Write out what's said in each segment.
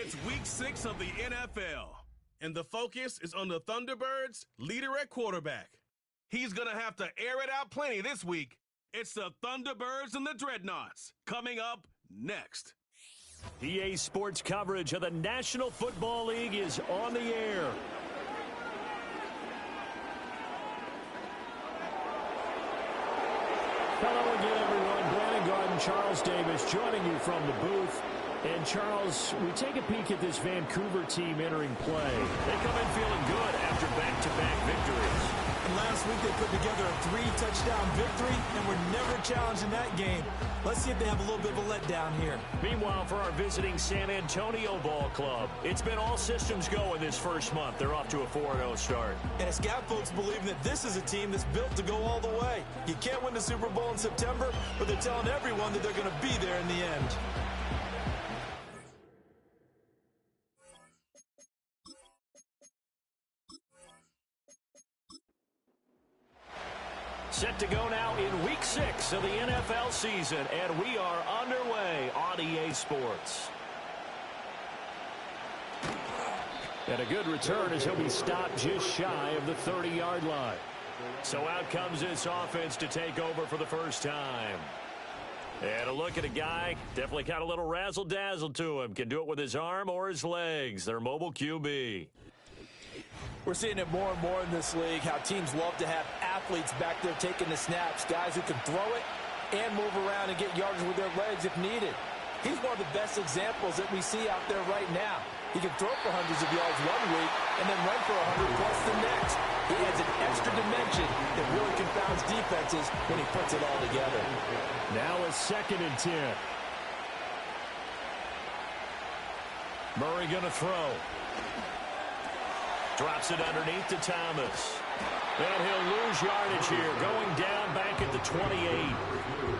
It's week 6 of the NFL, and the focus is on the Thunderbirds' leader at quarterback. He's going to have to air it out plenty this week. It's the Thunderbirds and the Dreadnoughts coming up next. EA Sports coverage of the National Football League is on the air. Hello again, everyone. Brandon Garden, Charles Davis joining you from the booth. And, Charles, we take a peek at this Vancouver team entering play. They come in feeling good after back-to-back victories. And last week they put together a 3-touchdown victory and were never challenged in that game. Let's see if they have a little bit of a letdown here. Meanwhile, for our visiting San Antonio Ball Club, it's been all systems go in this first month. They're off to a 4-0 start. And it's got folks believing that this is a team that's built to go all the way. You can't win the Super Bowl in September, but they're telling everyone that they're going to be there in the end. Set to go now in Week 6 of the NFL season, and we are underway on EA Sports. And a good return as he'll be stopped just shy of the 30-yard line. So out comes this offense to take over for the first time. And a look at a guy, definitely got a little razzle-dazzle to him. Can do it with his arm or his legs. Their mobile QB. We're seeing it more and more in this league, how teams love to have athletes back there taking the snaps, guys who can throw it and move around and get yards with their legs if needed. He's one of the best examples that we see out there right now. He can throw for hundreds of yards one week and then run for 100-plus the next. He adds an extra dimension that really confounds defenses when he puts it all together. Now a 2nd and 10. Murray going to throw. Drops it underneath to Thomas. And he'll lose yardage here, going down back at the 28.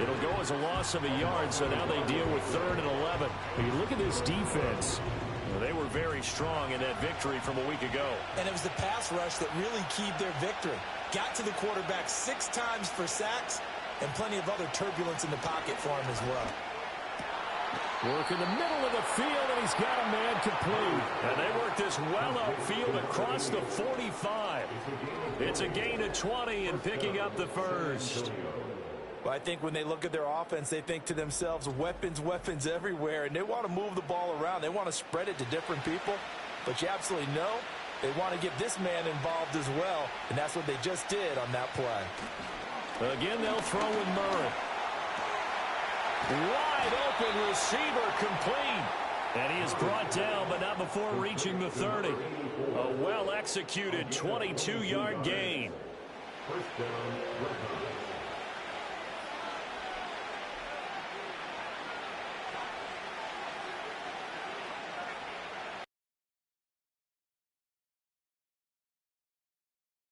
It'll go as a loss of a yard, so now they deal with 3rd and 11. When you look at this defense, they were very strong in that victory from a week ago. And it was the pass rush that really keyed their victory. Got to the quarterback 6 times for sacks and plenty of other turbulence in the pocket for him as well. Work in the middle of the field, and he's got a man complete. And they work this well upfield across the 45. It's a gain of 20 and picking up the first. Well, I think when they look at their offense, they think to themselves, weapons, weapons everywhere, and they want to move the ball around. They want to spread it to different people, but you absolutely know they want to get this man involved as well, and that's what they just did on that play. Again, they'll throw with Murray. Wide open receiver complete. And he is brought down, but not before reaching the 30. A well-executed 22-yard gain. First down,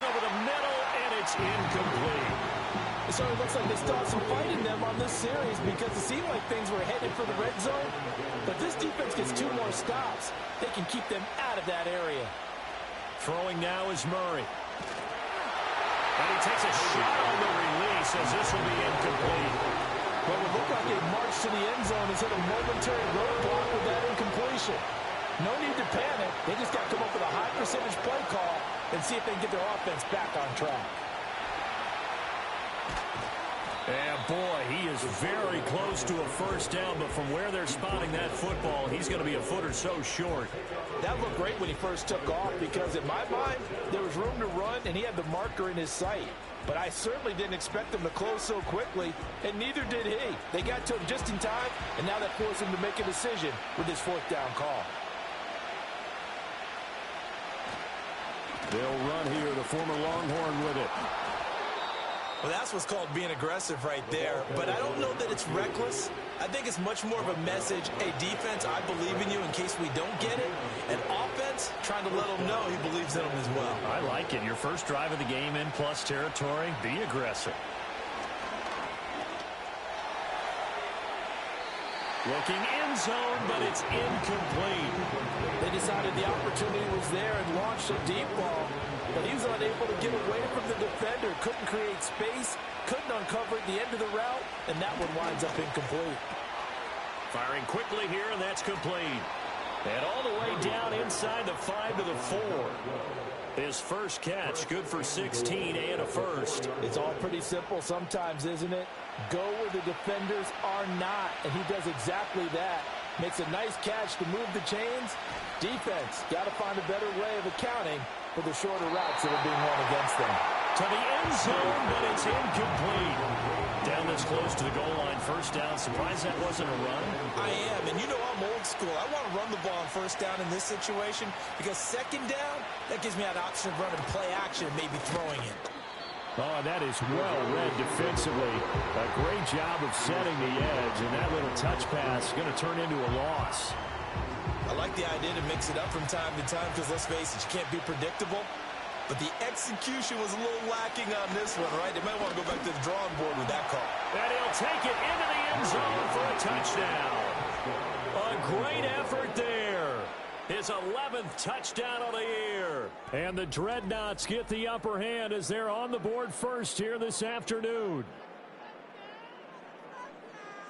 over the middle, and it's incomplete. So it looks like they still have some fight in them on this series because it seemed like things were headed for the red zone. But this defense gets 2 more stops. They can keep them out of that area. Throwing now is Murray. And he takes a shot on the release as this will be incomplete. Well, it looked like a march to the end zone has hit a momentary roadblock with that incompletion. No need to panic. They just got to come up with a high percentage play call and see if they can get their offense back on track. And boy, he is very close to a first down, but from where they're spotting that football, he's going to be a foot or so short. That looked great when he first took off because in my mind, there was room to run and he had the marker in his sight. But I certainly didn't expect him to close so quickly, and neither did he. They got to him just in time, and now that forced him to make a decision with his 4th down call. They'll run here, the former Longhorn with it. Well, that's what's called being aggressive right there. But I don't know that it's reckless. I think it's much more of a message, hey, defense, I believe in you in case we don't get it. And offense, trying to let them know he believes in them as well. I like it. Your first drive of the game in plus territory, be aggressive. Looking end zone, but it's incomplete. They decided the opportunity was there and launched a deep ball. But he was unable to get away from the defender, couldn't create space, couldn't uncover at the end of the route, and that one winds up incomplete. Firing quickly here, and that's complete. And all the way down inside the 5 to the 4. His first catch, good for 16 and a first. It's all pretty simple sometimes, isn't it? Go where the defenders are not, and he does exactly that. Makes a nice catch to move the chains. Defense, got to find a better way of accounting for the shorter routes that are being run against them. To the end zone, but it's incomplete. Down this close to the goal line, first down. Surprised that wasn't a run? I am, and you know I'm old school. I want to run the ball on first down in this situation because second down, that gives me that option of running play action and maybe throwing it. Oh, that is well read defensively. A great job of setting the edge, and that little touch pass is going to turn into a loss. I like the idea to mix it up from time to time because, let's face it, you can't be predictable. But the execution was a little lacking on this one, right? They might want to go back to the drawing board with that call. And he'll take it into the end zone for a touchdown. A great effort there. His 11th touchdown of the year. And the Dreadnoughts get the upper hand as they're on the board first here this afternoon.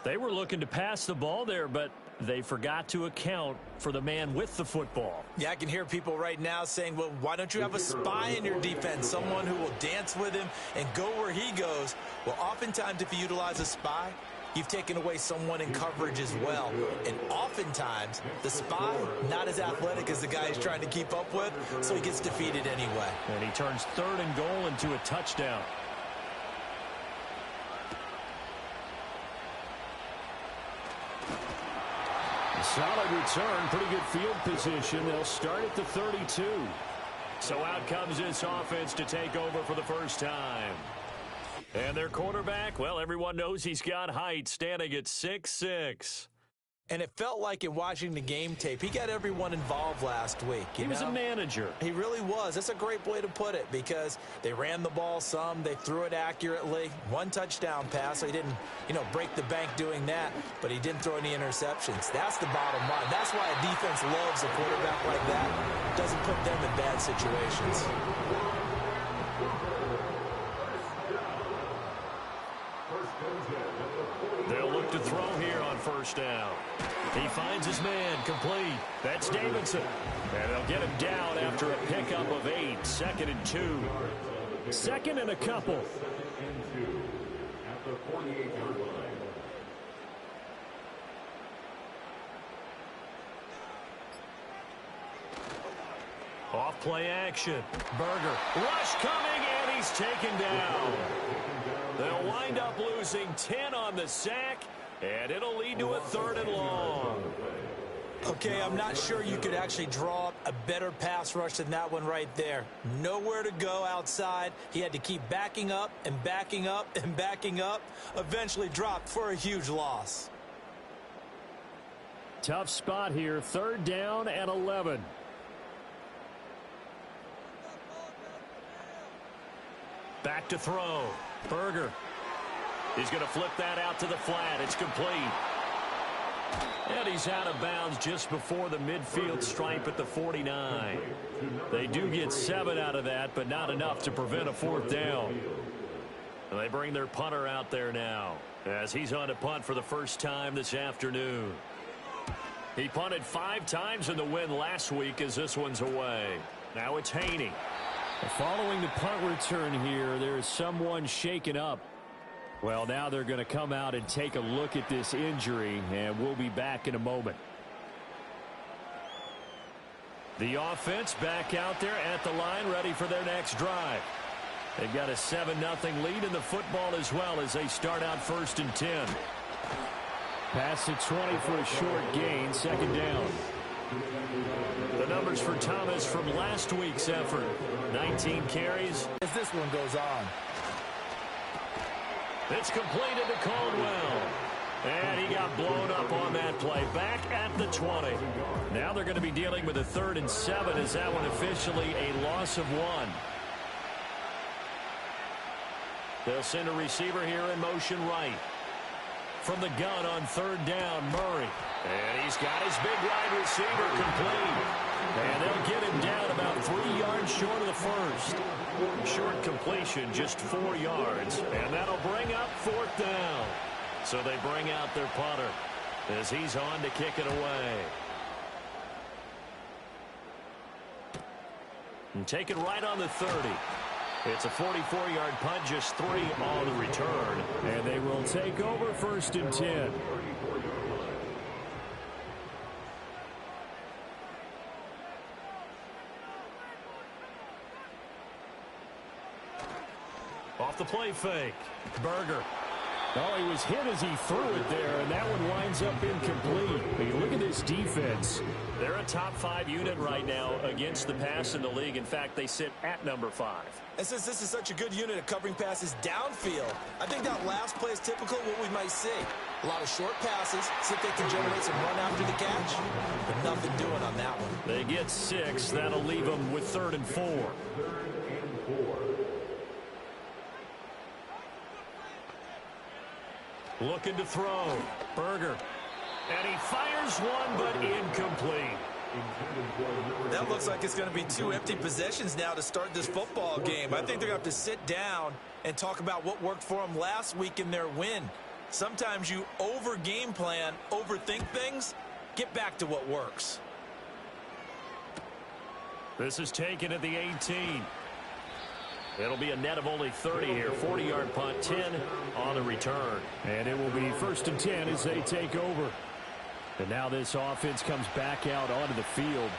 They were looking to pass the ball there, but they forgot to account for the man with the football. Yeah, I can hear people right now saying, well, why don't you have a spy in your defense, someone who will dance with him and go where he goes? Well, oftentimes if you utilize a spy, you've taken away someone in coverage as well. And oftentimes, the spy, not as athletic as the guy he's trying to keep up with, so he gets defeated anyway. And he turns 3rd and goal into a touchdown. Solid return, pretty good field position. They'll start at the 32. So out comes this offense to take over for the first time. And their quarterback, well, everyone knows he's got height, standing at 6'6". And it felt like in watching the game tape, he got everyone involved last week. He was a manager. He really was. That's a great way to put it because they ran the ball some. They threw it accurately. 1 touchdown pass, so he didn't, break the bank doing that, but he didn't throw any interceptions. That's the bottom line. That's why a defense loves a quarterback like that. Doesn't put them in bad situations. They'll look to throw here on first down. He finds his man, complete. That's Davidson. And they'll get him down after a pickup of 8. 2nd and 2. 2nd and a couple. At the 48-yard line. Off play action. Berger. Rush coming, and he's taken down. They'll wind up losing 10 on the sack, and it'll lead to a 3rd and long. Okay, I'm not sure you could actually draw up a better pass rush than that one right there. Nowhere to go outside. He had to keep backing up and backing up and backing up. Eventually dropped for a huge loss. Tough spot here. 3rd down and 11. Back to throw. Berger. He's going to flip that out to the flat. It's complete. And he's out of bounds just before the midfield stripe at the 49. They do get 7 out of that, but not enough to prevent a 4th down. And they bring their punter out there now as he's on to punt for the first time this afternoon. He punted 5 times in the win last week as this one's away. Now it's Haney. Following the punt return here, there's someone shaken up. Well, now they're going to come out and take a look at this injury, and we'll be back in a moment. The offense back out there at the line, ready for their next drive. They've got a 7-0 lead in the football as well as they start out 1st and 10. Pass to 20 for a short gain, 2nd down. The numbers for Thomas from last week's effort. 19 carries. As this one goes on. It's completed to Caldwell. And he got blown up on that play. Back at the 20. Now they're going to be dealing with a 3rd and 7 as that one officially a loss of 1. They'll send a receiver here in motion right. From the gun on 3rd down, Murray. And he's got his big wide receiver complete. And they'll get him down about 3 yards short of the first. Short completion, just 4 yards. And that'll bring up 4th down. So they bring out their punter as he's on to kick it away. And take it right on the 30. It's a 44-yard punt, just 3 on the return. And they will take over 1st and 10. Off the play fake. Berger. Oh, he was hit as he threw it there, and that one winds up incomplete. But you look at this defense. They're a top 5 unit right now against the pass in the league. In fact, they sit at number 5. And since this is such a good unit of covering passes downfield, I think that last play is typical of what we might see. A lot of short passes, see if they can generate some run after the catch. But nothing doing on that one. They get 6. That'll leave them with 3rd and 4. Looking to throw. Berger. And he fires one, but incomplete. That looks like it's going to be 2 empty possessions now to start this football game. I think they're going to have to sit down and talk about what worked for them last week in their win. Sometimes you over-game plan, overthink things, get back to what works. This is taken at the 18. It'll be a net of only 30 here. 40-yard punt, 10 on the return. And it will be 1st and 10 as they take over. And now this offense comes back out onto the field.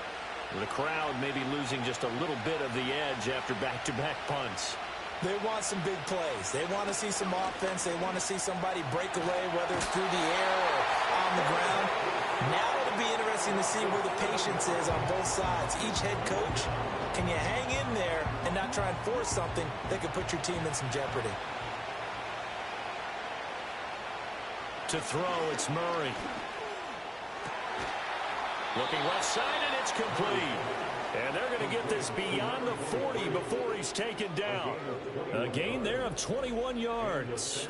The crowd may be losing just a little bit of the edge after back-to-back punts. They want some big plays. They want to see some offense. They want to see somebody break away, whether it's through the air or on the ground. Now it'll be interesting to see where the patience is on both sides. Each head coach, can you hang in there and not try and force something that could put your team in some jeopardy? To throw, it's Murray. Looking left side, and it's complete. And they're going to get this beyond the 40 before he's taken down. A gain there of 21 yards.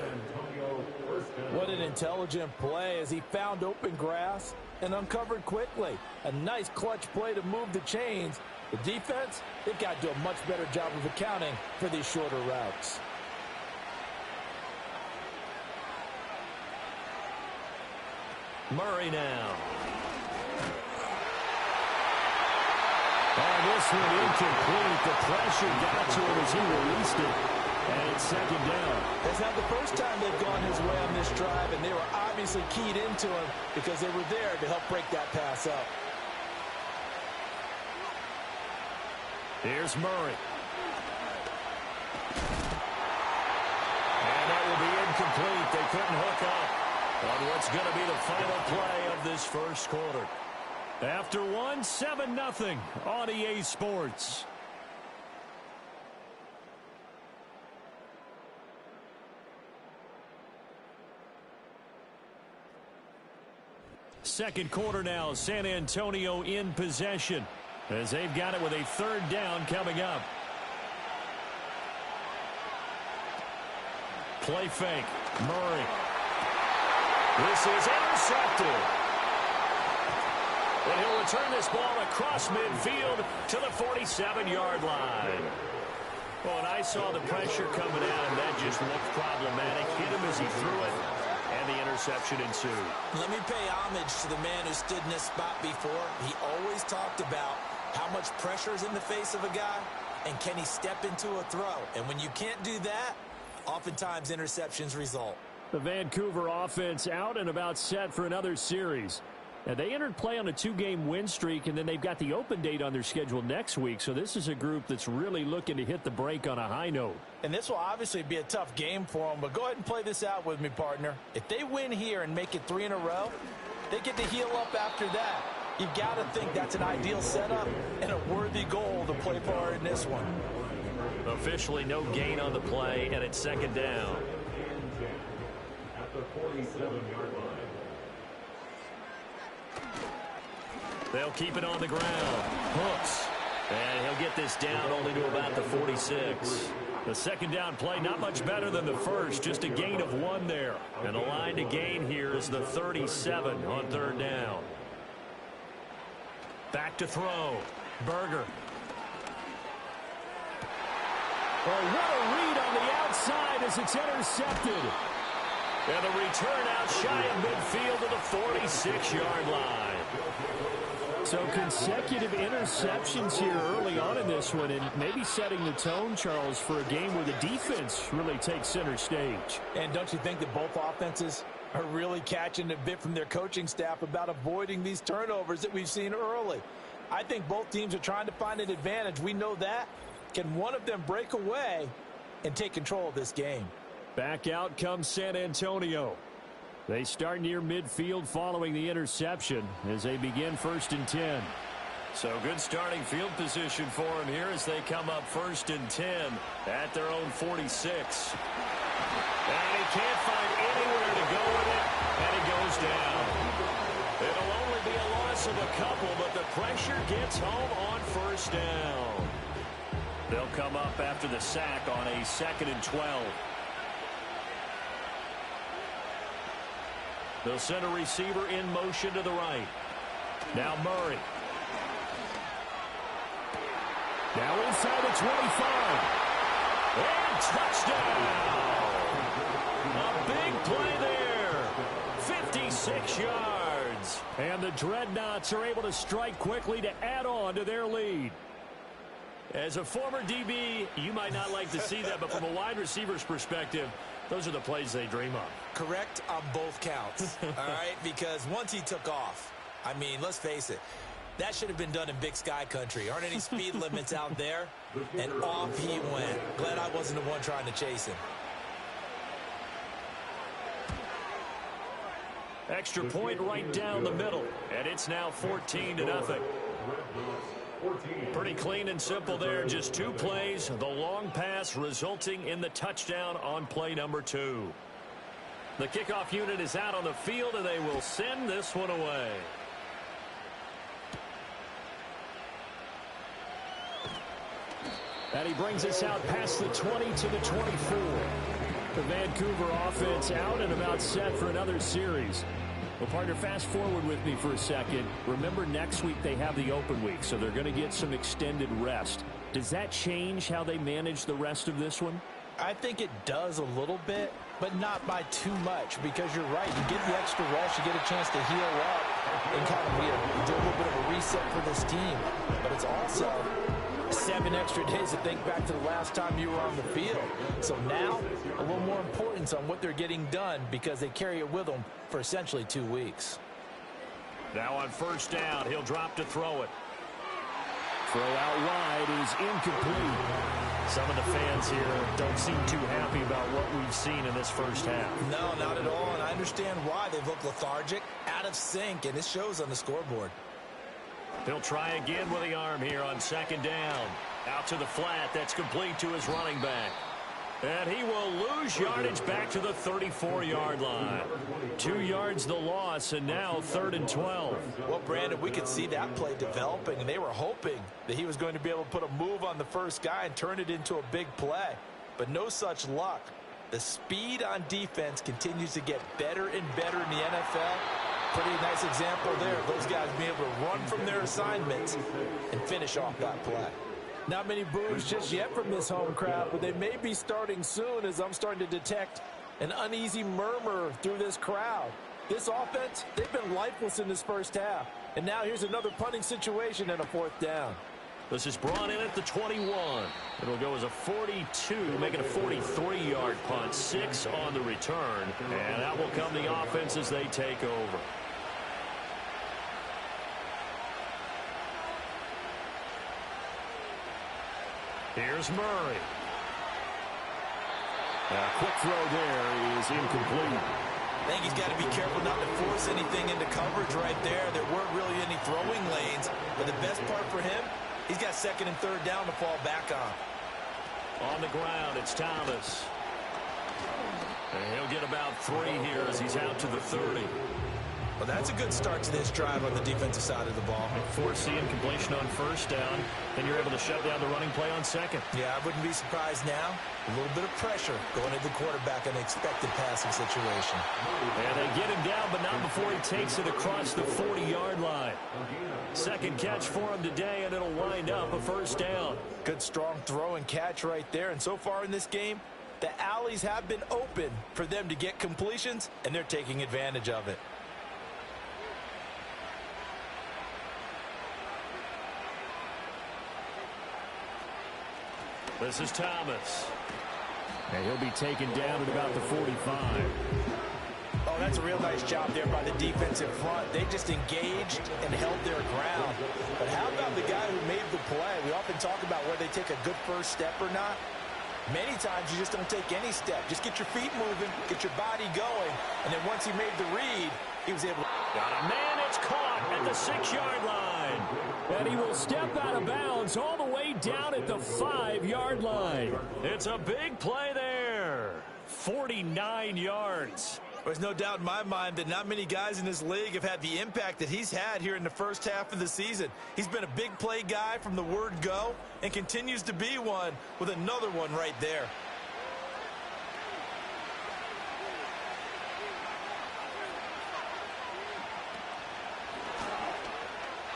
What an intelligent play as he found open grass and uncovered quickly. A nice clutch play to move the chains. The defense, they've got to do a much better job of accounting for these shorter routes. Murray now. Oh, this one incomplete. The pressure got to him as he released it. And it's 2nd down. That's not the first time they've gone his way on this drive, and they were obviously keyed into him because they were there to help break that pass up. Here's Murray. And that will be incomplete. They couldn't hook up on what's going to be the final play of this first quarter. After 7-0 on EA Sports. Second quarter now, San Antonio in possession as they've got it with a 3rd down coming up. Play fake. Murray. This is intercepted. And he'll return this ball across midfield to the 47-yard line. Well, and I saw the pressure coming at him. That just looked problematic. Hit him as he threw it, and the interception ensued. Let me pay homage to the man who stood in this spot before. He always talked about how much pressure is in the face of a guy, and can he step into a throw. And when you can't do that, oftentimes interceptions result. The Vancouver offense out and about set for another series. Now, they entered play on a 2-game win streak, and then they've got the open date on their schedule next week. So this is a group that's really looking to hit the break on a high note. And this will obviously be a tough game for them, but go ahead and play this out with me, partner. If they win here and make it 3 in a row, they get to heal up after that. You've got to think that's an ideal setup and a worthy goal to play for in this one. Officially no gain on the play, and it's 2nd down. At the 47-yard line. They'll keep it on the ground. Hooks. And he'll get this down only to about the 46. The 2nd down play, not much better than the first. Just a gain of 1 there. And the line to gain here is the 37 on 3rd down. Back to throw. Berger. Oh, what a read on the outside as it's intercepted. And the return out shy of midfield to the 46-yard line. So consecutive interceptions here early on in this one, and maybe setting the tone, Charles, for a game where the defense really takes center stage. And don't you think that both offenses are really catching a bit from their coaching staff about avoiding these turnovers that we've seen early? I think both teams are trying to find an advantage. We know that. Can one of them break away and take control of this game? Back out comes San Antonio. They start near midfield following the interception as they begin 1st and 10. So good starting field position for him here as they come up 1st and 10 at their own 46. And he can't find anywhere to go with it, and he goes down. It'll only be a loss of a couple, but the pressure gets home on 1st down. They'll come up after the sack on a 2nd and 12. They'll send a receiver in motion to the right. Now Murray. Now inside the 25. And touchdown! A big play there. 56 yards. And the Dreadnoughts are able to strike quickly to add on to their lead. As a former DB, you might not like to see that, but from a wide receiver's perspective, those are the plays they dream of. Correct on both counts, all right? Because once he took off, I mean, let's face it, that should have been done in Big Sky country. Aren't any speed limits out there? And off he went. Glad I wasn't the one trying to chase him. Extra point right down the middle, and it's now 14-0. Pretty clean and simple there. Just 2 plays. The long pass resulting in the touchdown on play number 2. The kickoff unit is out on the field, and they will send this one away. And he brings us out past the 20 to the 24. The Vancouver offense out and about set for another series. Well, partner, fast forward with me for a second. Remember, next week they have the open week, so they're going to get some extended rest. Does that change how they manage the rest of this one? I think it does a little bit, but not by too much, because you're right. You get the extra rest, you get a chance to heal up and kind of do a little bit of a reset for this team. But it's also 7 extra days to think back to the last time you were on the field. So now, a little more importance on what they're getting done because they carry it with them for essentially 2 weeks. Now on 1st down, he'll drop to throw it. Throw out wide is incomplete. Some of the fans here don't seem too happy about what we've seen in this first half. No, not at all, and I understand why. They've looked lethargic, out of sync, and it shows on the scoreboard. He'll try again with the arm here on 2nd down. Out to the flat. That's complete to his running back. And he will lose yardage back to the 34-yard line. 2 yards the loss, and now 3rd and 12. Well, Brandon, we could see that play developing, and they were hoping that he was going to be able to put a move on the first guy and turn it into a big play. But no such luck. The speed on defense continues to get better and better in the NFL. Pretty nice example there of those guys being able to run from their assignments and finish off that play. Not many boos just yet from this home crowd, but they may be starting soon as I'm starting to detect an uneasy murmur through this crowd. This offense, they've been lifeless in this first half. And now here's another punting situation and a 4th down. This is brought in at the 21. It'll go as a 42, making a 43-yard punt, 6 on the return. And out will come the offense as they take over. Here's Murray. A quick throw there is incomplete. I think he's got to be careful not to force anything into coverage right there. There weren't really any throwing lanes. But the best part for him, he's got 2nd and 3rd down to fall back on. On the ground, it's Thomas. And he'll get about 3 here as he's out to the 30. Well, that's a good start to this drive on the defensive side of the ball. Force the incompletion on 1st down. Then you're able to shut down the running play on 2nd. Yeah, I wouldn't be surprised now. A little bit of pressure going into the quarterback in an expected passing situation. And they get him down, but not before he takes it across the 40-yard line. 2nd catch for him today, and it'll wind up a 1st down. Good strong throw and catch right there. And so far in this game, the alleys have been open for them to get completions, and they're taking advantage of it. This is Thomas. And he'll be taken down at about the 45. Oh, that's a real nice job there by the defensive front. They just engaged and held their ground. But how about the guy who made the play? We often talk about whether they take a good first step or not. Many times you just don't take any step. Just get your feet moving, get your body going, and then once he made the read, he was able to... Got a man, it's caught at the 6-yard line. And he will step out of bounds all the way down at the 5-yard line. It's a big play there. 49 yards. There's no doubt in my mind that not many guys in this league have had the impact that he's had here in the first half of the season. He's been a big play guy from the word go and continues to be one with another one right there.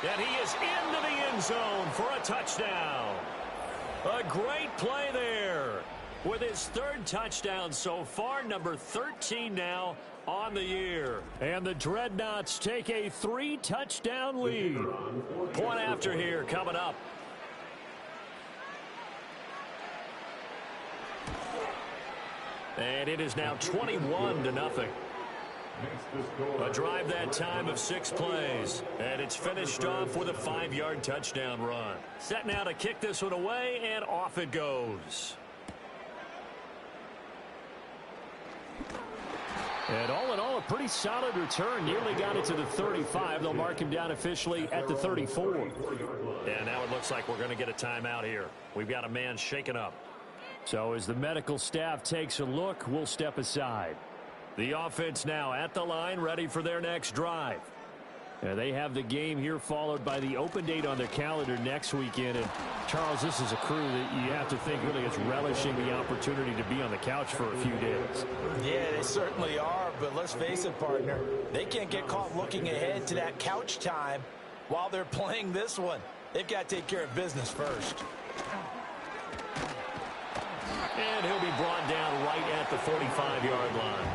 And he is into the end zone for a touchdown. A great play there. With his 3rd touchdown so far, number 13 now on the year. And the Dreadnoughts take a 3-touchdown lead. Point after here coming up. And it is now 21-0. A drive that time of 6 plays. And it's finished off with a 5-yard touchdown run. Set now to kick this one away, and off it goes. And all in all, a pretty solid return. Nearly got it to the 35. They'll mark him down officially at the 34. And now it looks like we're going to get a timeout here. We've got a man shaken up. So as the medical staff takes a look, we'll step aside. The offense now at the line, ready for their next drive. They have the game here followed by the open date on their calendar next weekend. And Charles, this is a crew that you have to think really is relishing the opportunity to be on the couch for a few days. Yeah, they certainly are, but let's face it, partner. They can't get caught looking ahead to that couch time while they're playing this one. They've got to take care of business first. And he'll be brought down right at the 45-yard line.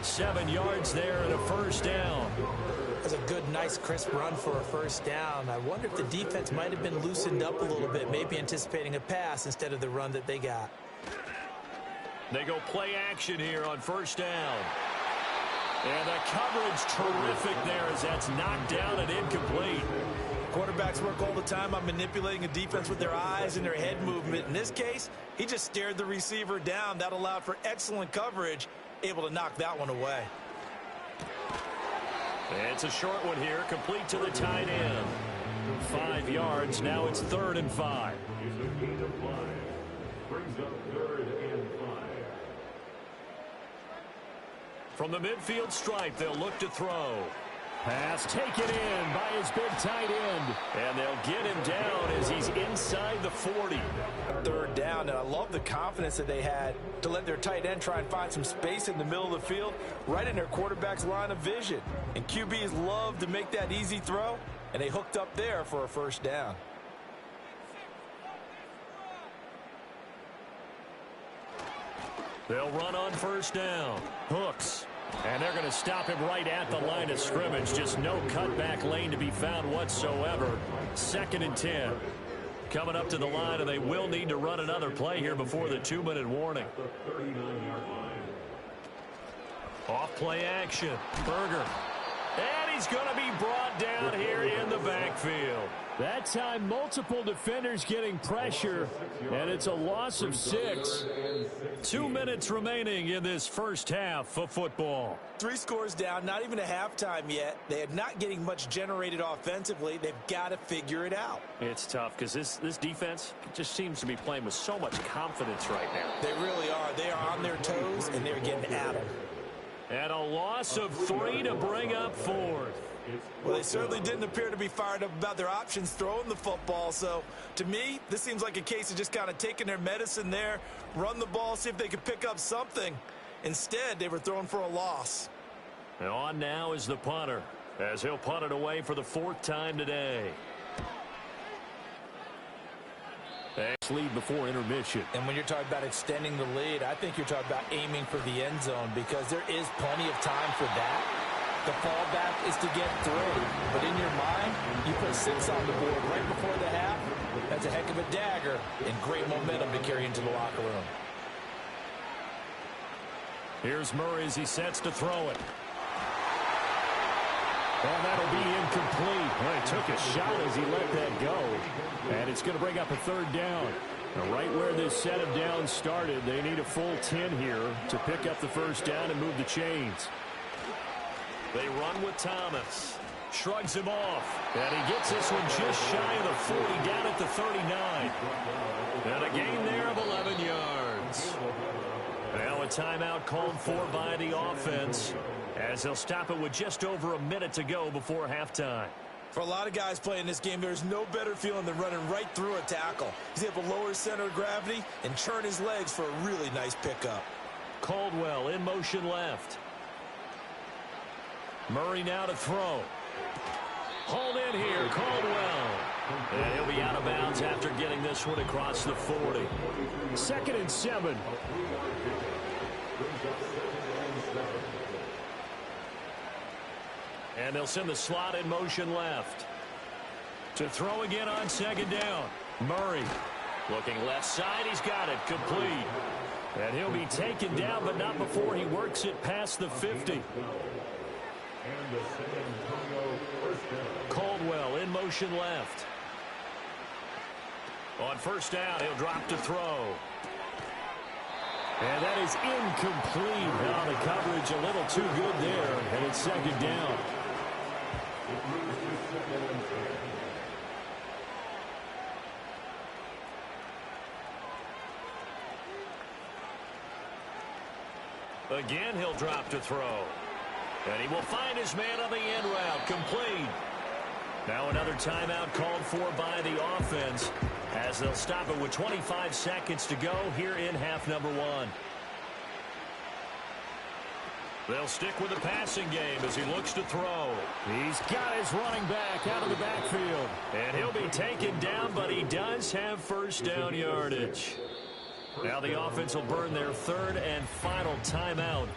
7 yards there and a first down. That's a good, nice, crisp run for a first down. I wonder if the defense might have been loosened up a little bit, maybe anticipating a pass instead of the run that they got. They go play action here on first down. And the coverage terrific there as that's knocked down and incomplete. Quarterbacks work all the time on manipulating a defense with their eyes and their head movement. In this case, he just stared the receiver down. That allowed for excellent coverage, able to knock that one away. It's a short one here, complete to the tight end. 5 yards, now it's 3rd and 5. Brings up 3rd and 5. From the midfield stripe, they'll look to throw. Pass taken in by his big tight end. And they'll get him down as he's inside the 40. 3rd down, and I love the confidence that they had to let their tight end try and find some space in the middle of the field, right in their quarterback's line of vision. And QBs love to make that easy throw, and they hooked up there for a first down. They'll run on first down. Hooks. And they're going to stop him right at the line of scrimmage. Just no cutback lane to be found whatsoever. 2nd and 10. Coming up to the line, and they will need to run another play here before the 2-minute warning. Off play action. Berger. And he's going to be brought down here in the backfield. That time, multiple defenders getting pressure, and it's a loss of 6. 2 minutes remaining in this first half of football. 3 scores down, not even a halftime yet. They are not getting much generated offensively. They've got to figure it out. It's tough because this defense just seems to be playing with so much confidence right now. They really are. They are on their toes, and they're getting at them. And a loss of 3 to bring up 4th. Well, they certainly didn't appear to be fired up about their options throwing the football. So, to me, this seems like a case of just kind of taking their medicine there, run the ball, see if they could pick up something. Instead, they were throwing for a loss. And on now is the punter, as he'll punt it away for the 4th time today. Lead before intermission. And when you're talking about extending the lead, I think you're talking about aiming for the end zone because there is plenty of time for that. The fallback is to get through. But in your mind, you put 6 on the board right before the half. That's a heck of a dagger and great momentum to carry into the locker room. Here's Murray as he sets to throw it. And that'll be incomplete. Well, he took a shot as he let that go. And it's going to bring up a third down. Now, right where this set of downs started, they need a full 10 here to pick up the first down and move the chains. They run with Thomas. Shrugs him off. And he gets this one just shy of the 40, down at the 39. And a gain there of 11 yards. Now a timeout called for by the offense, as they'll stop it with just over a minute to go before halftime. For a lot of guys playing this game, there's no better feeling than running right through a tackle. He's able to lower his center of gravity and churn his legs for a really nice pickup. Caldwell in motion left. Murray now to throw. Hauled in here, Caldwell. And he'll be out of bounds after getting this one across the 40. 2nd and 7. And they'll send the slot in motion left. To throw again on 2nd down. Murray looking left side. He's got it complete. And he'll be taken down, but not before he works it past the 50. Caldwell in motion left. On 1st down, he'll drop to throw. And that is incomplete. Now the coverage a little too good there, and it's 2nd down. Again, he'll drop to throw. And he will find his man on the end route. Complete. Now another timeout called for by the offense, as they'll stop it with 25 seconds to go here in half number 1. They'll stick with the passing game as he looks to throw. He's got his running back out of the backfield. And he'll be taken down, but he does have first down yardage. Now the offense will burn their 3rd and final timeout.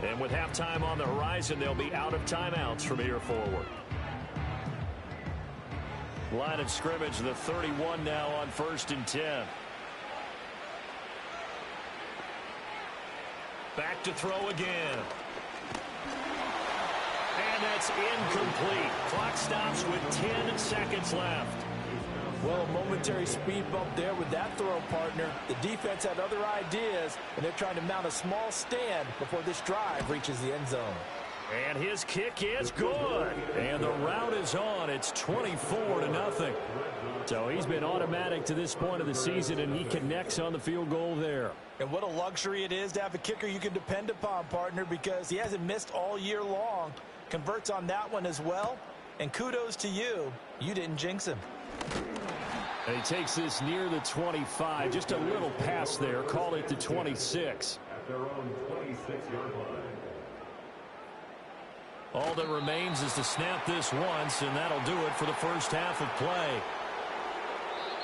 And with halftime on the horizon, they'll be out of timeouts from here forward. Line of scrimmage, the 31 now on 1st and 10. Back to throw again. And that's incomplete. Clock stops with 10 seconds left. Well, a momentary speed bump there with that throw, partner. The defense had other ideas, and they're trying to mount a small stand before this drive reaches the end zone. And his kick is good. And the route is on. It's 24-0. So he's been automatic to this point of the season, and he connects on the field goal there. And what a luxury it is to have a kicker you can depend upon, partner, because he hasn't missed all year long. Converts on that one as well. And kudos to you. You didn't jinx him. And he takes this near the 25. Just a little pass there. Call it the 26. At their own 26-yard line. All that remains is to snap this once, and that'll do it for the first half of play.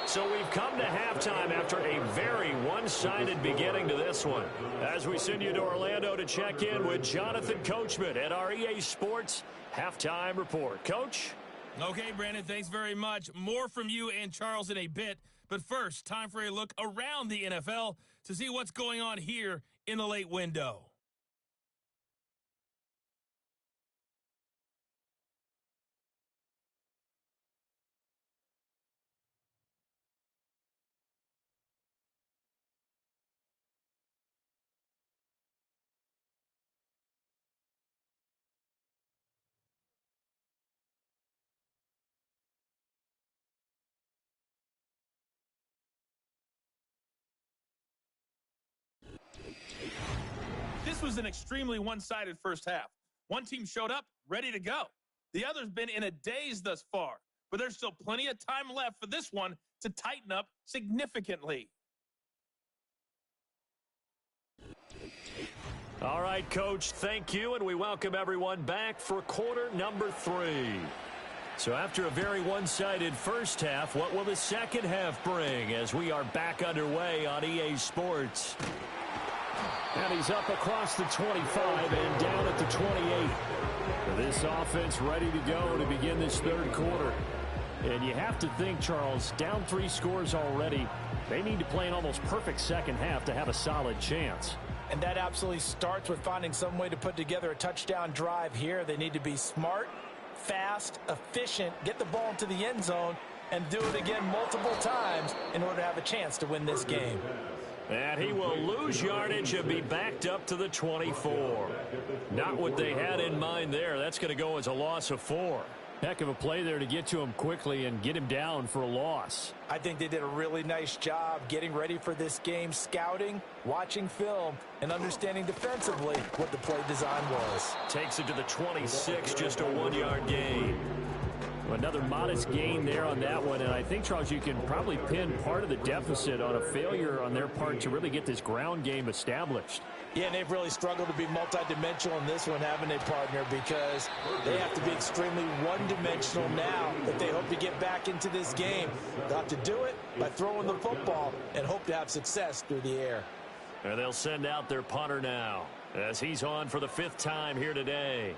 So we've come to halftime after a very one-sided beginning to this one. As we send you to Orlando to check in with Jonathan Coachman at our EA Sports Halftime Report. Coach? Okay, Brandon, thanks very much. More from you and Charles in a bit. But first, time for a look around the NFL to see what's going on here in the late window. This was an extremely one-sided first half. One team showed up, ready to go. The other's been in a daze thus far, but there's still plenty of time left for this one to tighten up significantly. All right, Coach, thank you, and we welcome everyone back for quarter number 3. So after a very one-sided first half, what will the second half bring as we are back underway on EA Sports? And he's up across the 25 and down at the 28. This offense ready to go to begin this third quarter. And you have to think, Charles, down 3 scores already. They need to play an almost perfect second half to have a solid chance. And that absolutely starts with finding some way to put together a touchdown drive here. They need to be smart, fast, efficient, get the ball into the end zone, and do it again multiple times in order to have a chance to win this game. And he will lose yardage and be backed up to the 24. Not what they had in mind there. That's going to go as a loss of 4. Heck of a play there to get to him quickly and get him down for a loss. I think they did a really nice job getting ready for this game, scouting, watching film, and understanding defensively what the play design was. Takes it to the 26, just a 1-yard gain. Another modest gain there on that one, and I think, Charles, you can probably pin part of the deficit on a failure on their part to really get this ground game established. Yeah, and they've really struggled to be multidimensional in this one, haven't they, partner? Because they have to be extremely one-dimensional now if they hope to get back into this game. They'll have to do it by throwing the football and hope to have success through the air. And they'll send out their punter now as he's on for the 5th time here today.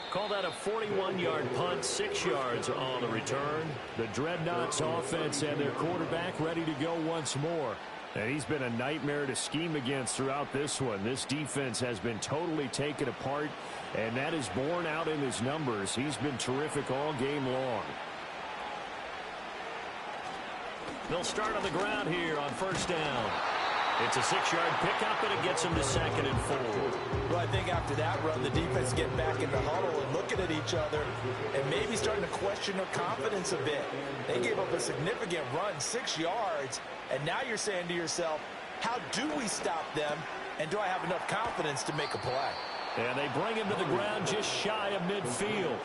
Call that a 41-yard punt, 6 yards on the return. The Dreadnoughts offense and their quarterback ready to go once more. And he's been a nightmare to scheme against throughout this one. This defense has been totally taken apart, and that is borne out in his numbers. He's been terrific all game long. They'll start on the ground here on 1st down. It's a 6-yard pickup, and it gets them to 2nd and 4. Well, I think after that run, the defense get back in the huddle and looking at each other and maybe starting to question their confidence a bit. They gave up a significant run, 6 yards, and now you're saying to yourself, how do we stop them, and do I have enough confidence to make a play? And they bring him to the ground just shy of midfield.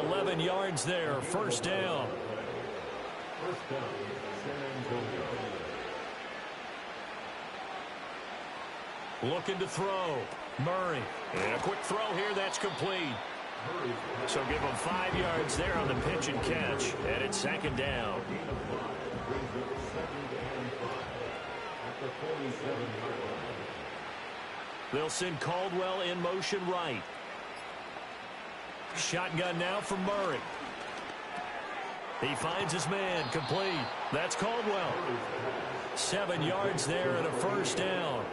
11 yards there, 1st down. Looking to throw. Murray. And a quick throw here, that's complete. So give them 5 yards there on the pitch and catch. And it's 2nd down. They'll send Caldwell in motion right. Shotgun now from Murray. He finds his man, complete. That's Caldwell. 7 yards there and a 1st down.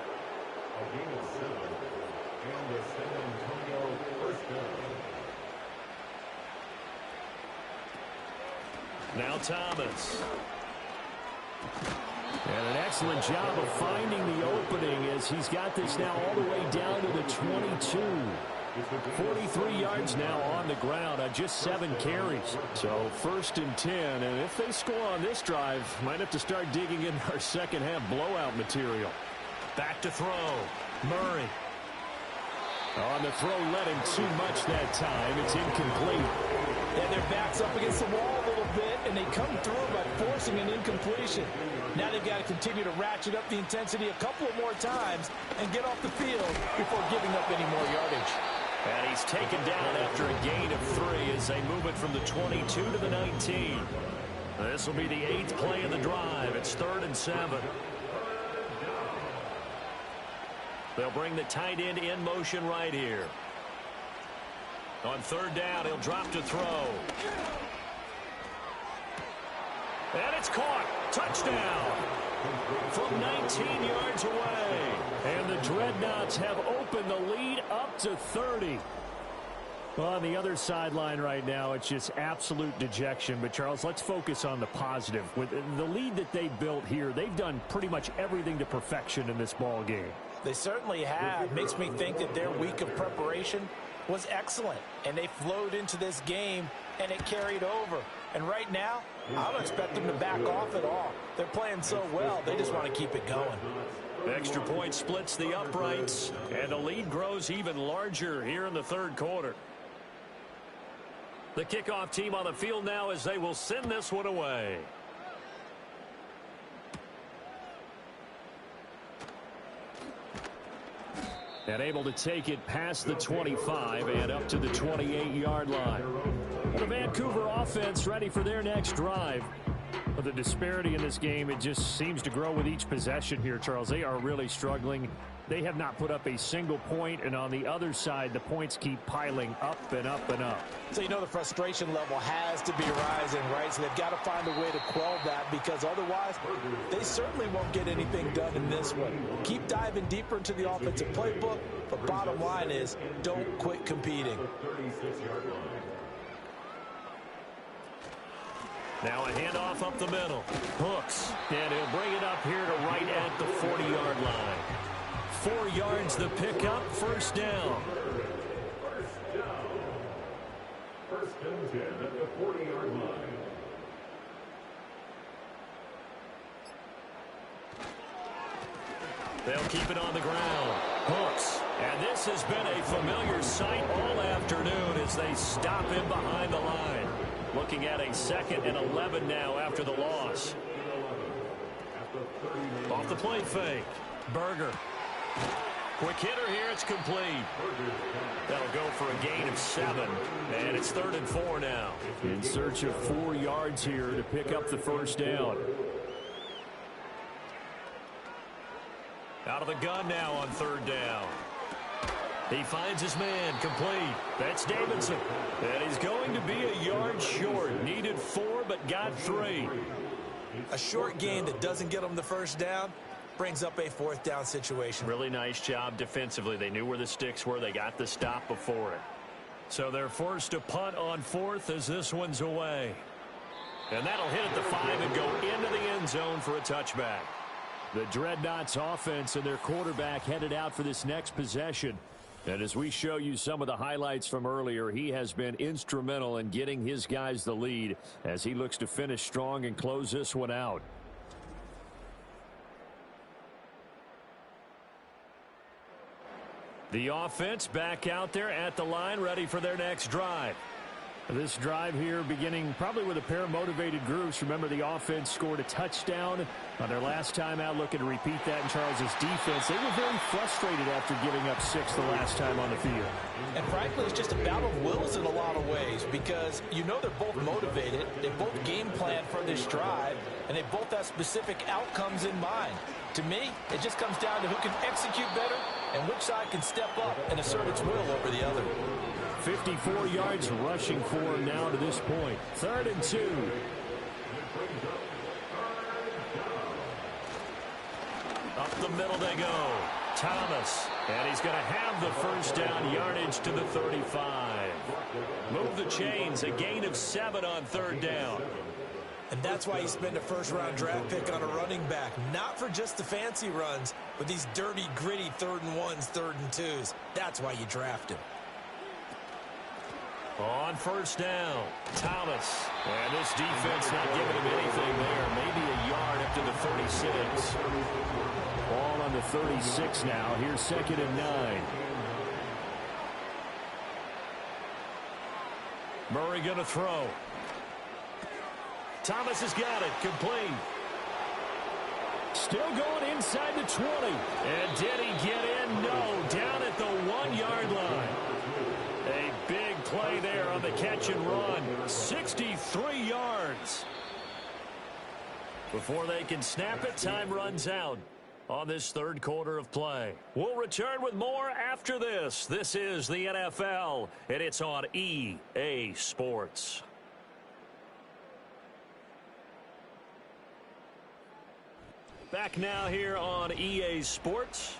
Now Thomas. And an excellent job of finding the opening as he's got this now all the way down to the 22. 43 yards now on the ground on just 7 carries. So 1st and 10, and if they score on this drive, might have to start digging in our second half blowout material. Back to throw. Murray. On the throw, led him too much that time. It's incomplete. And their back's up against the wall a little bit, and they come through by forcing an incompletion. Now they've got to continue to ratchet up the intensity a couple of more times and get off the field before giving up any more yardage. And he's taken down after a gain of 3 as they move it from the 22 to the 19. This will be the 8th play of the drive. It's 3rd and 7. They'll bring the tight end in motion right here. On 3rd down, he'll drop to throw. And it's caught. Touchdown. From 19 yards away. And the Dreadnoughts have opened the lead up to 30. Well, on the other sideline right now, it's just absolute dejection. But, Charles, let's focus on the positive. With the lead that they built here, they've done pretty much everything to perfection in this ball game. They certainly have. Makes me think that their week of preparation was excellent. And they flowed into this game, and it carried over. And right now, I don't expect them to back off at all. They're playing so well, they just want to keep it going. Extra point splits the uprights, and the lead grows even larger here in the 3rd quarter. The kickoff team on the field now as they will send this one away. And able to take it past the 25 and up to the 28-yard line. The Vancouver offense ready for their next drive. But the disparity in this game, it just seems to grow with each possession here, Charles. They are really struggling They have not put up a single point, and on the other side, the points keep piling up and up and up. So you know the frustration level has to be rising, right? So they've got to find a way to quell that, because otherwise they certainly won't get anything done in this one. Keep diving deeper into the offensive playbook, but bottom line is don't quit competing. Now a handoff up the middle. Hooks, and he'll bring it up here to right at the 40-yard line. 4 yards the pickup, first down. First and 10 at the 40-yard line. They'll keep it on the ground. Hooks. And this has been a familiar sight all afternoon as they stop him behind the line. Looking at a 2nd and 11 now after the loss. Off the play fake. Berger. Quick hitter here. It's complete. That'll go for a gain of 7. And it's 3rd and 4 now. In search of 4 yards here to pick up the first down. Out of the gun now on 3rd down. He finds his man, complete. That's Davidson. And he's going to be a yard short. Needed 4, but got 3. A short gain that doesn't get them the first down brings up a 4th down situation. Really nice job defensively. They knew where the sticks were. They got the stop before it. So they're forced to punt on 4th as this one's away. And that'll hit at the 5 and go into the end zone for a touchback. The Dreadnoughts offense and their quarterback headed out for this next possession. And as we show you some of the highlights from earlier, he has been instrumental in getting his guys the lead as he looks to finish strong and close this one out. The offense back out there at the line, ready for their next drive. This drive here beginning probably with a pair of motivated groups. Remember, the offense scored a touchdown on their last time out, looking to repeat that in Charles's defense. They were very frustrated after giving up 6 the last time on the field. And frankly, it's just a battle of wills in a lot of ways, because you know they're both motivated, they both game plan for this drive, and they both have specific outcomes in mind. To me, it just comes down to who can execute better and which side can step up and assert its will over the other. 54 yards rushing for him now to this point. 3rd and 2. Up the middle they go. Thomas. And he's going to have the first down yardage to the 35. Move the chains. A gain of 7 on 3rd down. And that's why you spend a first-round draft pick on a running back. Not for just the fancy runs, but these dirty, gritty 3rd and 1s, 3rd and 2s. That's why you draft him. On first down, Thomas. And this defense not giving him anything there. Maybe a yard up to the 36. Ball on the 36 now. Here's 2nd and 9. Murray going to throw. Thomas has got it. Complete. Still going inside the 20. And did he get in? No. Down at the 1-yard line. A big play there on the catch and run. 63 yards. Before they can snap it, time runs out on this 3rd quarter of play. We'll return with more after this. This is the NFL, and it's on EA Sports. Back now here on EA Sports.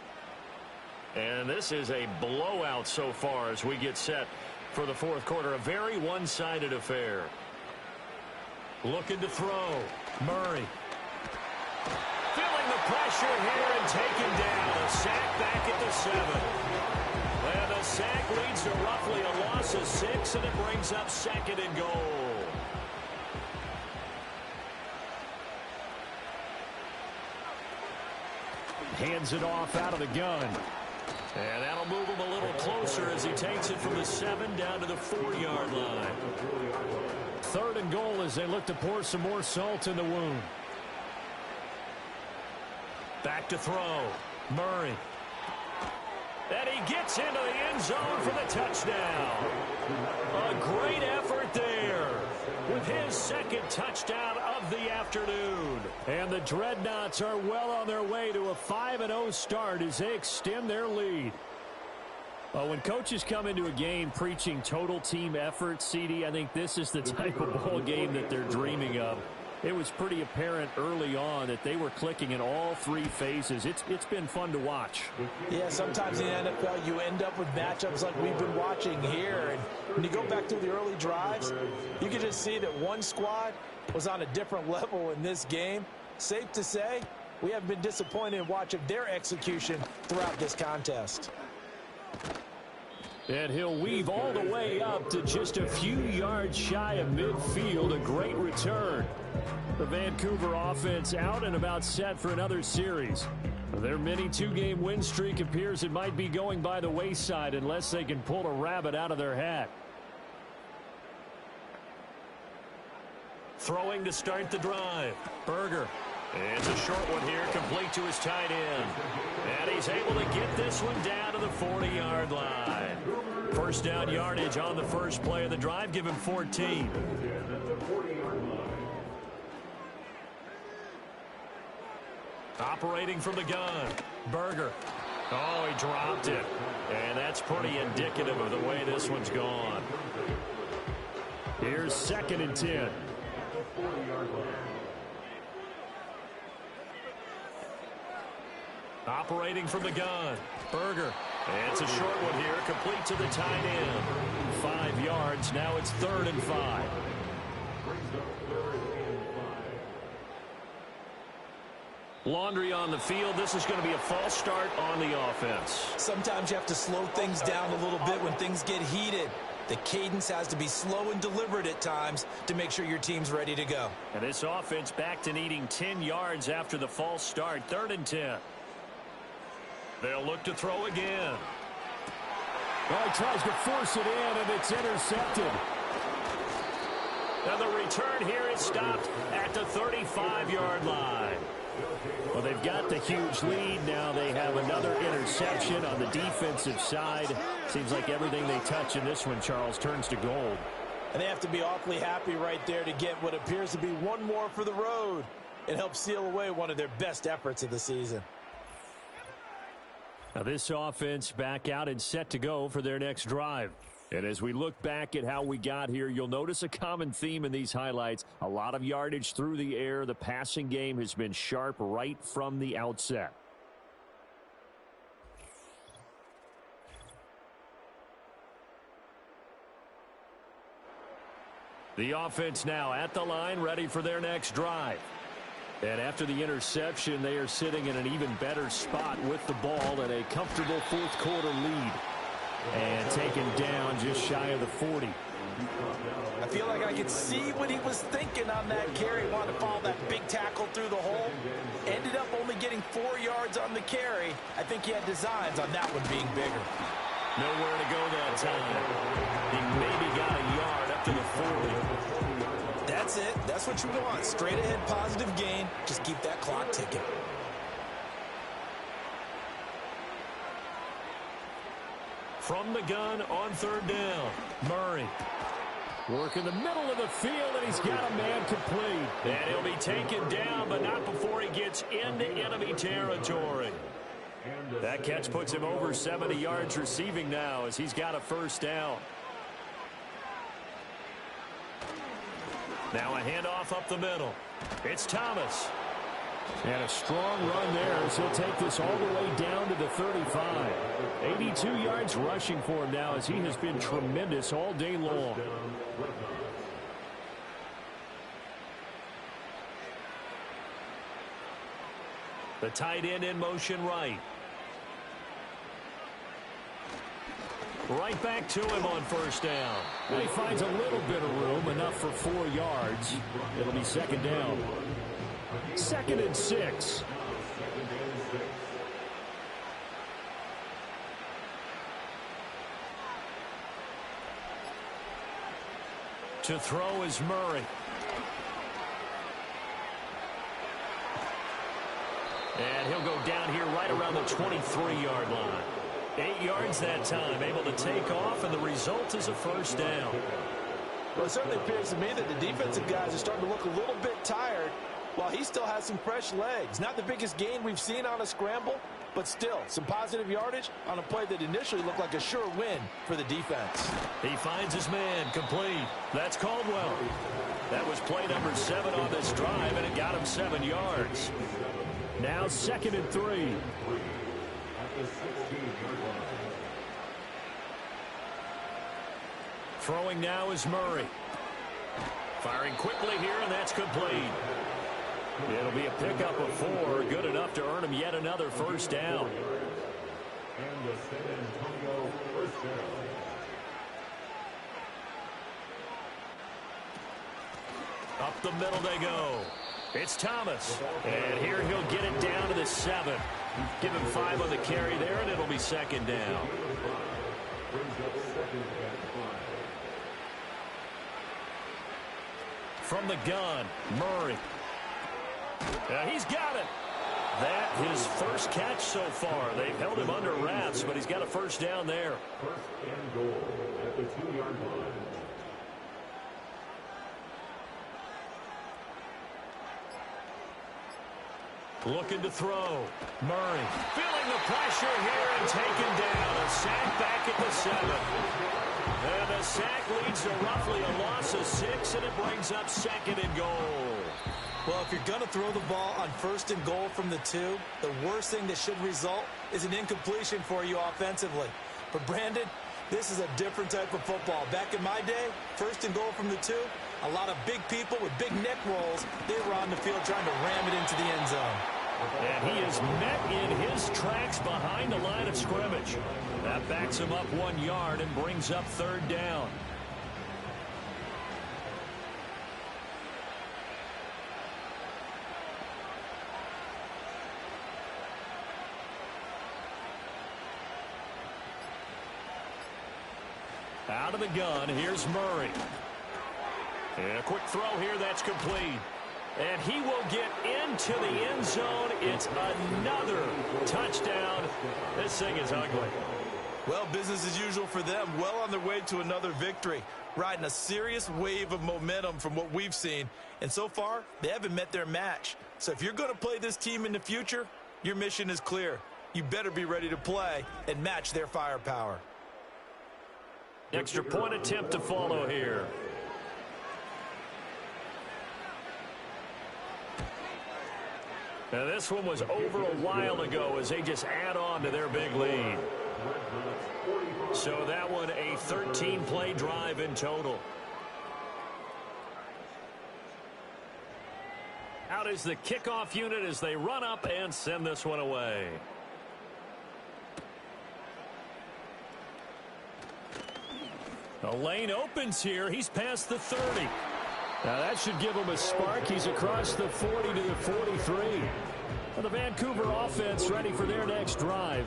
And this is a blowout so far as we get set for the 4th quarter. A very one-sided affair. Looking to throw. Murray. Feeling the pressure here and taken down. A sack back at the 7. And the sack leads to roughly a loss of 6, and it brings up 2nd and goal. Hands it off out of the gun. And that'll move him a little closer as he takes it from the 7 down to the 4-yard line. 3rd and goal as they look to pour some more salt in the wound. Back to throw. Murray. And he gets into the end zone for the touchdown. A great effort there with his second touchdown of the afternoon. And the Dreadnoughts are well on their way to a 5-0 start as they extend their lead. Well, when coaches come into a game preaching total team effort, CD, I think this is the type of ball game that they're dreaming of. It was pretty apparent early on that they were clicking in all three phases. It's been fun to watch. Yeah, sometimes in the NFL you end up with matchups like we've been watching here. And when you go back through the early drives, you can just see that one squad was on a different level in this game. Safe to say, we have been disappointed in watching their execution throughout this contest. And he'll weave all the way up to just a few yards shy of midfield. A great return. The Vancouver offense out and about set for another series. Their mini two-game win streak appears it might be going by the wayside unless they can pull a rabbit out of their hat. Throwing to start the drive. Berger. It's a short one here, complete to his tight end. And he's able to get this one down to the 40-yard line. First down yardage on the first play of the drive, give him 14. Operating from the gun, Berger. Oh, he dropped it. And that's pretty indicative of the way this one's gone. Here's 2nd and 10. Operating from the gun, Berger. It's a short one here, complete to the tight end. 5 yards, now it's 3rd and 5. Laundry on the field. This is going to be a false start on the offense. Sometimes you have to slow things down a little bit when things get heated. The cadence has to be slow and deliberate at times to make sure your team's ready to go. And this offense back to needing 10 yards after the false start. 3rd and 10. They'll look to throw again. Well, he tries to force it in, and it's intercepted. And the return here is stopped at the 35-yard line. Well, they've got the huge lead. Now they have another interception on the defensive side. Seems like everything they touch in this one, Charles, turns to gold. And they have to be awfully happy right there to get what appears to be one more for the road. It helps seal away one of their best efforts of the season. Now this offense back out and set to go for their next drive. And as we look back at how we got here, you'll notice a common theme in these highlights. A lot of yardage through the air. The passing game has been sharp right from the outset. The offense now at the line, ready for their next drive. And after the interception, they are sitting in an even better spot with the ball and a comfortable fourth-quarter lead. And taken down just shy of the 40. I feel like I could see what he was thinking on that carry. He wanted to follow that big tackle through the hole. Ended up only getting 4 yards on the carry. I think he had designs on that one being bigger. Nowhere to go that time. He maybe got a yard up to the 40. That's it. That's what you want. Straight ahead positive gain. Just keep that clock ticking. From the gun on 3rd down, Murray. Work in the middle of the field, and he's got a man complete. And he'll be taken down, but not before he gets into enemy territory. That catch puts him over 70 yards receiving now as he's got a first down. Now a handoff up the middle. It's Thomas. And a strong run there as he'll take this all the way down to the 35. 82 yards rushing for him now as he has been tremendous all day long. The tight end in motion right. Right back to him on first down. Well, he finds a little bit of room, enough for 4 yards. It'll be 2nd down. 2nd and 6. To throw is Murray. And he'll go down here right around the 23-yard line. 8 yards that time, able to take off, and the result is a first down. Well, it certainly appears to me that the defensive guys are starting to look a little bit tired while he still has some fresh legs. Not the biggest gain we've seen on a scramble, but still some positive yardage on a play that initially looked like a sure win for the defense. He finds his man, complete. That's Caldwell. That was play number 7 on this drive, and it got him 7 yards. Now 2nd and 3. Throwing now is Murray. Firing quickly here, and that's complete. It'll be a pickup of 4, good enough to earn him yet another first down. And the San Antonio first down. Up the middle they go. It's Thomas. And here he'll get it down to the 7. Give him 5 on the carry there, and it'll be 2nd down. From the gun, Murray. He's got it. That his first catch so far. They've held him under wraps, but he's got a first down there. First and goal at the 2-yard line. Looking to throw. Murray feeling the pressure here and taken down. A sack back at the 7. And the sack leads to roughly a loss of 6, and it brings up 2nd and goal. Well, if you're going to throw the ball on 1st and goal from the 2, the worst thing that should result is an incompletion for you offensively. But Brandon, this is a different type of football. Back in my day, 1st and goal from the 2, a lot of big people with big neck rolls, they were on the field trying to ram it into the end zone. And he is met in his tracks behind the line of scrimmage. That backs him up 1 yard and brings up 3rd down. Out of the gun, here's Murray. And a quick throw here, that's complete. And he will get into the end zone. It's another touchdown. This thing is ugly. Well, business as usual for them. Well on their way to another victory. Riding a serious wave of momentum from what we've seen. And so far, they haven't met their match. So if you're going to play this team in the future, your mission is clear. You better be ready to play and match their firepower. Extra point attempt to follow here. Now this one was over a while ago as they just add on to their big lead. So that one a 13-play drive in total. Out is the kickoff unit as they run up and send this one away. The lane opens here. He's past the 30. Now that should give him a spark. He's across the 40 to the 43. Well, the Vancouver offense ready for their next drive.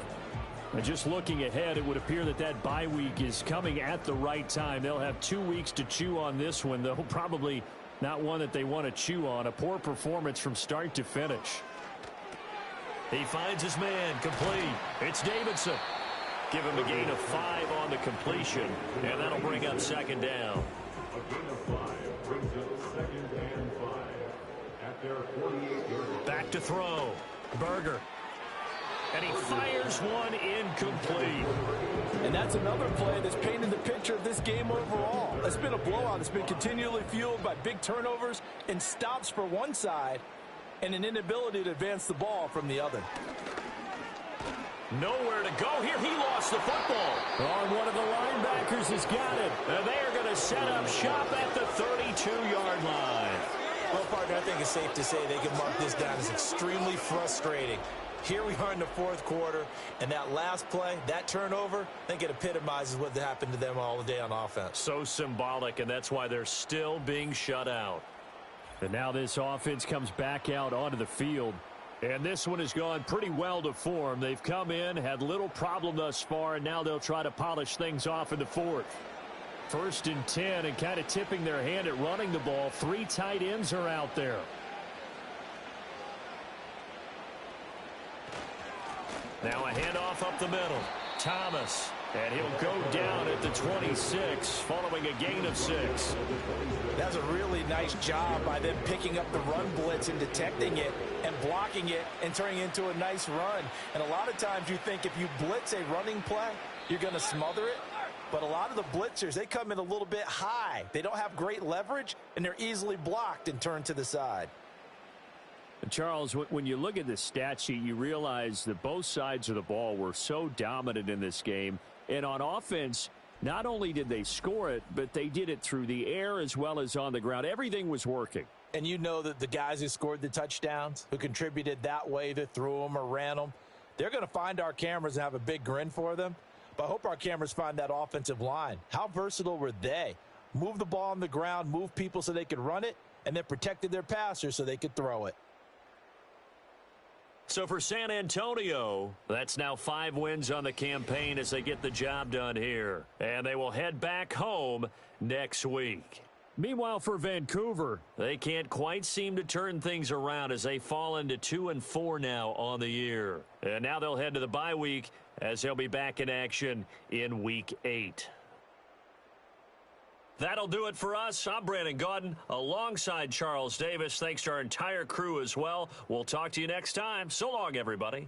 And just looking ahead, it would appear that that bye week is coming at the right time. They'll have 2 weeks to chew on this one, though probably not one that they want to chew on. A poor performance from start to finish. He finds his man, complete. It's Davidson. Give him a gain of 5 on the completion, and that'll bring up 2nd down. A gain of 5 brings up 2nd and 5 at their 48-yard. Back to throw. Berger. And he fires one incomplete. And that's another play that's painted the picture of this game overall. It's been a blowout. It's been continually fueled by big turnovers and stops for one side and an inability to advance the ball from the other. Nowhere to go here. He lost the football. Oh, one of the linebackers has got it. And they are going to set up shop at the 32-yard line. Well, partner, I think it's safe to say they can mark this down as extremely frustrating. Here we are in the 4th quarter, and that last play, that turnover, I think it epitomizes what happened to them all day on offense. So symbolic, and that's why they're still being shut out. And now this offense comes back out onto the field. And this one has gone pretty well to form. They've come in, had little problem thus far, and now they'll try to polish things off in the 4th. 1st and 10, and kind of tipping their hand at running the ball. 3 tight ends are out there. Now a handoff up the middle. Thomas. And he'll go down at the 26 following a gain of 6. That's a really nice job by them picking up the run blitz and detecting it and blocking it and turning it into a nice run. And a lot of times you think if you blitz a running play, you're going to smother it. But a lot of the blitzers, they come in a little bit high. They don't have great leverage, and they're easily blocked and turned to the side. Charles, when you look at the stat sheet, you realize that both sides of the ball were so dominant in this game. And on offense, not only did they score it, but they did it through the air as well as on the ground. Everything was working. And you know that the guys who scored the touchdowns, who contributed that way, either threw them or ran them, they're going to find our cameras and have a big grin for them. But I hope our cameras find that offensive line. How versatile were they? Move the ball on the ground, move people so they could run it, and then protected their passers so they could throw it. So for San Antonio, that's now 5 wins on the campaign as they get the job done here. And they will head back home next week. Meanwhile, for Vancouver, they can't quite seem to turn things around as they fall into 2-4 now on the year. And now they'll head to the bye week as they'll be back in action in Week 8. That'll do it for us. I'm Brandon Gaudin alongside Charles Davis. Thanks to our entire crew as well. We'll talk to you next time. So long, everybody.